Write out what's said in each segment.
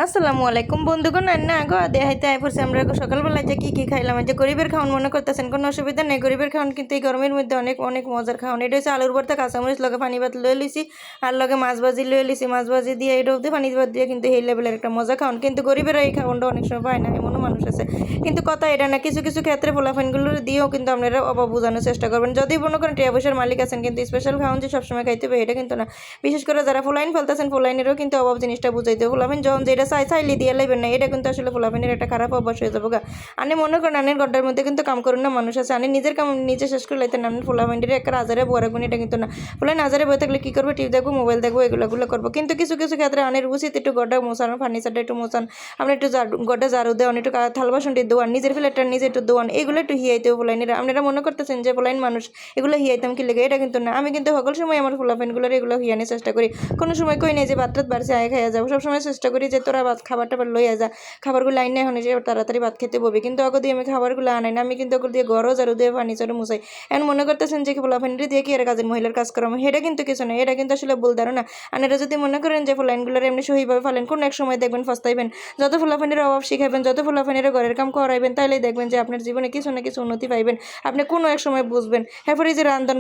আসসালামু আলাইকুম বন্ধুগণ। না গো দেখাইতে আই পড়ছি আমরা সকালবেলায় যে কী খাইলাম, যে গরিবের খাওয়ান মনে করতেছেন, কোনো অসুবিধা নেই। গরিবের খাওয়ান কিন্তু এই গরমের মধ্যে অনেক অনেক মজার খাওয়ান। এটা হচ্ছে আলুর ভর্তা, কাঁচামরিচ লগে পানি ভাত লয়ে লিছি, আর লগে মাছ ভাজি লয়ে লিছি। মাছ ভাজি দিয়ে এটা অবধি পানি ভাত দিয়ে কিন্তু এই লেভেলের একটা মজা খাওয়ান। কিন্তু গরিবেরা এই খাওয়ানটা অনেক সময় পায় না, এমনও মানুষ আছে। কিন্তু কথা এটা না, কিছু কিছু ক্ষেত্রে ফলাফানগুলো দিয়েও কিন্তু আপনারা অভাব বোঝানোর চেষ্টা করবেন। যদি মনে করেন টিয়া পয়সার মালিক আছেন, কিন্তু স্পেশাল খাওয়ান যে সবসময় খাইতে হবে এটা কিন্তু না। বিশেষ করে যারা ফুলাইন ফেলতেছেন, ফুলাইনেরও কিন্তু অভাব জিনিসটা বুঝাইতে হবে। ফুলাফাইন যখন যেটা চাইলে দিয়ে লাইবেন না, এটা কিন্তু আসলে ফুলাফাইনের একটা খারাপ অভ্যাস হয়ে যাবো গা। আনে মনে করেন আনের গড্ডার মধ্যে কিন্তু কাম করেন না মানুষ আছে, আনে নিজের কাম নিজে শেষ করে লাইতেন। আনের ফুলাফাইনের একটা আজারে বড় গুণ এটা কিন্তু না। ফুলাইন আজারে বয়ে থাকলে কী করবো, টিভি দেখবো, মোবাইল দেখবো, এগুলো করবো। কিন্তু কিছু কিছু ক্ষেত্রে আনের উচিত একটু গড্ডা মোছানো, ফার্নিচারটা একটু মোছান, আপনি একটু গড্ডা ঝাড়ু দেওয়ান, একটু থাল বাসনটি দোয়ান, নিজের প্লেটটা নিজে একটু দোয়ান, এগুলো একটু হিয়াইতেও ফুলাইনের। আপনারা মনে করতেছেন যে ফুলাইন মানুষ এগুলো হিয়াইতাম কি লেগে, এটা কিন্তু না। আমি কিন্তু সকল সময় আমার ফুলাফাইনগুলোর এগুলো হিয়ানোর চেষ্টা করি। কোনো সময় কই নেই যে ভাত রাত বাড়ছে আয় খাইয়া যাবো, সবসময় চেষ্টা করি যে তোরা ভাত খাবার টাবার লইয়া যা, খাবারগুলো আইনে এখন যে তাড়াতাড়ি ভাত খেতে বলবি। কিন্তু আগে দিয়ে আমি খাবারগুলো আনাই না, আমি কিন্তু ওগুলো দিয়ে ঘরও ঝাড়ু দিয়ে ফার্নিচারও মুছাই। এখন মনে করতেছেন যে ফুলাফাইনটি দিয়ে কি এর কাজের মহিলার কাজ করাম, এটা কিন্তু কিছু না। এটা কিন্তু আসলে ভুল ধারণা। আপনারা যদি মনে করেন যে ফুলাইনগুলোর এমনি সহিভাবে ফেলেন, কোনো এক সময় দেখবেন ফস্তাইবেন। যত ফুলাফাইনের অভাব শিখাইবেন, যত ফুলাফাইনের ঘরের কাম করাইবেন, তাইলেই দেখবেন যে আপনার জীবনে কিছু না কিছু উন্নতি পাইবেন। আপনি কোনো এক সময় বুঝবেন। এরপরে যে রান্ধন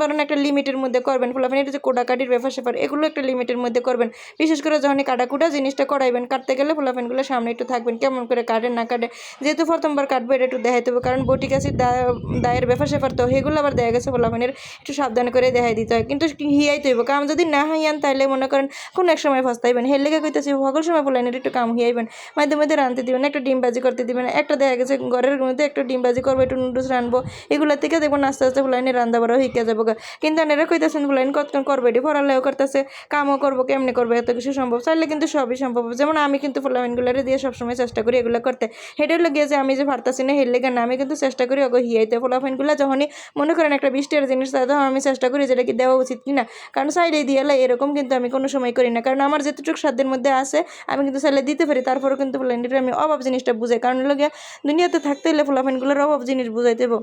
বারণ একটা লিমিটের মধ্যে করবেন। ফুলাফাইনের যে কোটাকাটির ব্যাপার স্যাপার এগুলো একটা লিমিটের মধ্যে করবেন। বিশেষ করে যখন কাটাকুটা জিনিসটা করাইবেন, কাটতে গেলে ফুলাফাইনগুলো সামনে একটু থাকবেন, কেমন করে কাটে না কাটে। যেহেতু প্রথমবার কাটবে এটা একটু দেখাইতে হবে, কারণ বটি কাছির দায়ের ব্যাপার স্যাপার তো সেগুলো আবার দেখা গেছে ফুলাফাইনের একটু সাবধান করে দেখাই দিতে হয়। কিন্তু হিয়াইতে হইব, কাম যদি না হাইয়ান তাইলে মনে করেন কোনো এক সময় ফস্তাইবেন। হের লেগে কইতেছি সকল সময় ফুলাইনের একটু কাম হিয়াইবেন, মাঝে মধ্যে রাঁধতে দিবেন, একটা ডিম বাজি করতে দিবেন। একটা দেখা গেছে ঘরের মধ্যে একটু ডিম বাজি করবো, একটু নুডলস রানবো, এগুলো থেকে দেখবেন আস্তে আস্তে ফুলাইনের রান্না বাড়াও শিখে যাবো। কিন্তু এরা কইতেছেন ফুলাইন কতক্ষণ করবে, এটি পড়ালেও করতেছে, কামও করবো, কেমনি করবো, এত কিছু সম্ভব চাইলে কিন্তু সবই সম্ভব। যেমন আমি কিন্তু ফুলাইনগুলারে দিয়ে সবসময় চেষ্টা করি এগুলো করতে। হেঁটে লেগে যে আমি যে পারতাছি না হের লেগে না, আমি কিন্তু চেষ্টা করি ওকে হিয়াইতে। ফুলাফাইনগুলো যখনই মনে করেন একটা 20 টাকার জিনিস চাই, তখন আমি চেষ্টা করি যেটা কি দেওয়া উচিত কিনা, কারণ চাইলেই দিয়ে এরকম কিন্তু আমি কোনো সময় করি না। কারণ আমার যেটুকু সাধ্যের মধ্যে আছে আমি কিন্তু চাইলে দিতে পারি, তারপরেও কিন্তু ফুলাইনটা আমি অভাব জিনিসটা বুঝাই। কারণ লোকে দুনিয়াতে থাকতে হলে ফুলাফাইনগুলোর অভাব জিনিস বুঝাইতে দেবো।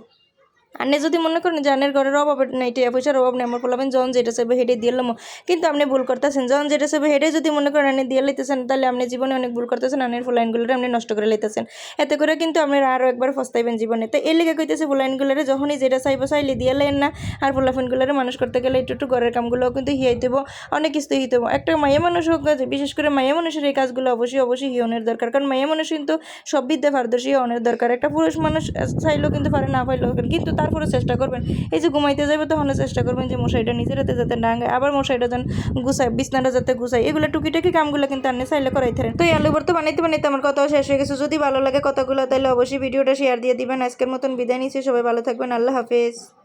আপনি যদি মনে করেন যে আনের ঘরের অভাব নাই, টিয়া পয়সার অভাব নেই, আমার বলবেন জন যেটা চাইবে হেঁটে দিয়ে এলাম। কিন্তু আপনি ভুল করতেছেন। জন যেটা চাইবে হেঁটে যদি মনে করেন আপনি দিয়ে লাইতেছেন, তাহলে আপনি জীবনে অনেক ভুল করতেছেন। আনের ফুলাইনগুলোরে আপনি নষ্ট করে লাইতেছেন। এতে করে কিন্তু আপনারা আরও একবার ফস্তাইবেন জীবনে। তো এর লেগে কইতেছে ফুলাইনগুলোরে যখনই যেটা চাইবো চাইলে দিয়ে লাইন না। আর ফুলাফাইনগুলোরে মানুষ করতে গেলে একটু ঘরের কামগুলোও কিন্তু হিয়াইতে হবো, অনেক কিছু হিতে হবো। একটা মাইয়া মানুষ হোক, বিশেষ করে মাইয়া মানুষের এই কাজগুলো অবশ্যই হিয়নের দরকার। কারণ মাইয়া মানুষ কিন্তু সব বিদ্যা পারদর্শী হওয়ার দরকার। একটা পুরুষ মানুষ চাইলেও কিন্তু পারে, না পাইলেও, কিন্তু তারপরে চেষ্টা করবেন। এই যে ঘুমাইতে যাবে তখন চেষ্টা করবেন যে মশারিটা নিজের হাতে যাতে ডাঙায়, আবার মশারিটা যেন গুছায়, বিছনাটা যাতে গুছায়, এগুলো টুকিটাকি কামগুলো কিন্তু আপনি চাইলে করাই থাকেন। তো এই আলু ভর্তা বানাইতে বানাইতে আমার কথাও শেষ হয়ে গেছে। যদি ভালো লাগে কথাগুলো তাহলে অবশ্যই ভিডিওটা শেয়ার দিয়ে দিবেন। আজকের মতন বিদায় নিচ্ছি, সবাই ভালো থাকবেন, আল্লাহ হাফেজ।